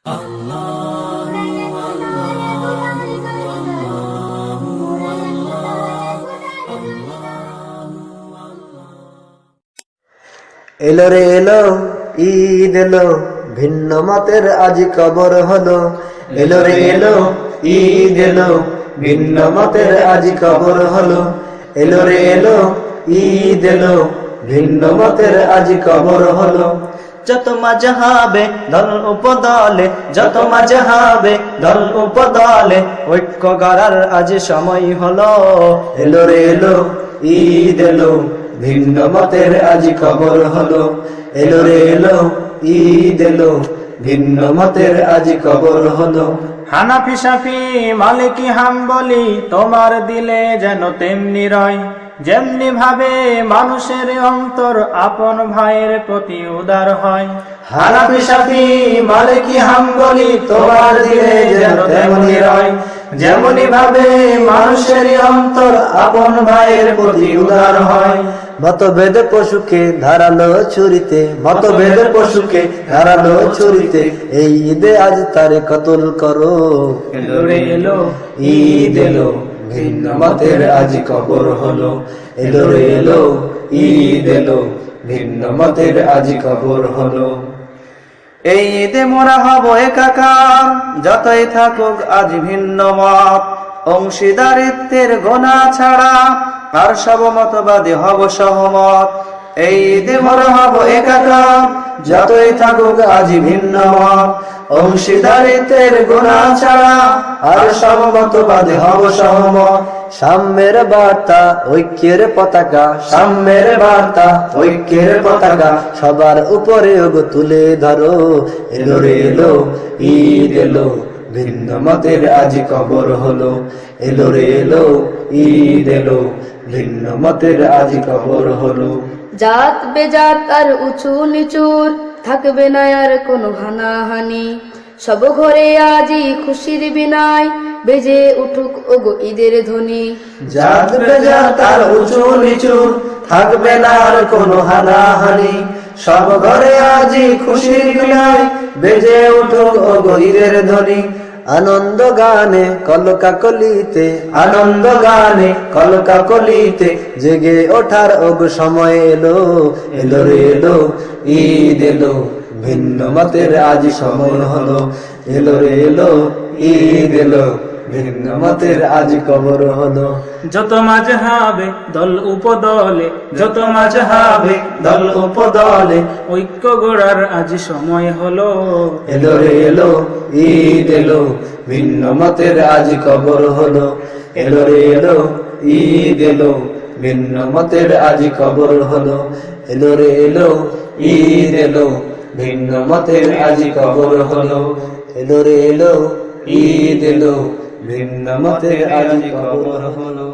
এলো রে এলো ঈদ এলো, ভিন্ন মতের আজ কবর হলো। এলো রে এলো ঈদ এলো, ভিন্ন মতের আজ কবর হলো। এলো রে এলো ঈদ এলো, ভিন্ন মতের আজ কবর হলো। যত মাযহাবে দল উপদলে, যত মাযহাবে দল উপদলে, ঐক্য গড়ার আজ সময় হলো। এলো রে এলো ঈদ এলো, ভিন্ন মতের আজ কবর হলো। এলো রে এলো ঈদ এলো, ভিন্ন মতের আজ কবর হলো। হানাফি শাফি মালিকি হাম্বলি তোমার দিলে যেন তেমনি রয়, যেমনি ভাবে মানুষের অন্তর আপন ভাইয়ের প্রতি উদার হয়। হানাফি শাফি মালিকি হাম্বলি তোমার দিলে যেন তেমনি রয়, যেমনি ভাবে মানুষের অন্তর আপন ভাইয়ের প্রতি উদার হয়। মতভেদ পশুকে ধারালো ছুরিতে, মতভেদ পশুকে ধারালো ছুরিতে, এই ঈদে আজ তারে কতল করো। এলো রে এলো ঈদ এলো, ভিন্ন মতের আজ কবর হলো। এলো রে এলো ঈদ এলো, ভিন্ন মতের আজ কবর হলো। এই ঈদে মোরা হব একাকার, যতই থাকুক আজ ভিন্ন মত, অংশীদারিত্বের গোনা ছাড়া আর সব মতবাদী হব সহমত। এই ঈদে মোরা হব একাকার, যতই থাকুক আজ ভিন্ন মত, অংশীদারিত্বের গুণা ছাড়া আর সব মতবাদে হব সহমত। সাম্যের বার্তা ঐক্যের পতাকা, সাম্যের বার্তা ঐক্যের পতাকা, সবার উপরে ওগো তুলে ধরো। এলো রে এলো ঈদ এলো, ভিন্ন মতের আজ কবর হলো। এলো রে এলো ঈদ এলো, ভিন্ন মতের আজ কবর হলো। জাত বেজাত আর উঁচু নিচুর থাকবে না আর কোনো হানাহানি, সব ঘরে আজি খুশির বিনায় বেজে উঠুক ওগো ঈদের ধ্বনি। জাত বেজাত আর উঁচু নিচু থাকবে না আর কোনো হানাহানি, সব ঘরে আজি খুশির বিনায় বেজে উঠুক ওগো ঈদের ধ্বনি। আনন্দ গানে কলকাকলিতে, আনন্দ গানে কলকাকলিতে, জেগে ওঠার ওগো সময় এলো। এলো রে এলো ঈদ এলো, ভিন্ন মতের আজ সময় হলো। এলো রে এলো ঈদ এলো, ভিন্ন মতের আজ কবর হলো। যত মাযহাবে দল উপদলে, যত মাযহাবে দল উপদলে, ঐক্য গড়ার আজ সময় হলো। এলো রে এলো ঈদ এলো, ভিন্ন মতের আজ কবর হলো। এলো রে এলো ঈদ এলো, ভিন্ন মতের আজ কবর হলো। এলো রে এলো ঈদ এলো, ভিন্ন মতের আজ কবর হলো। এলো রে এলো ঈদ এলো, ভিন্ন মতের আজ কবর হলো।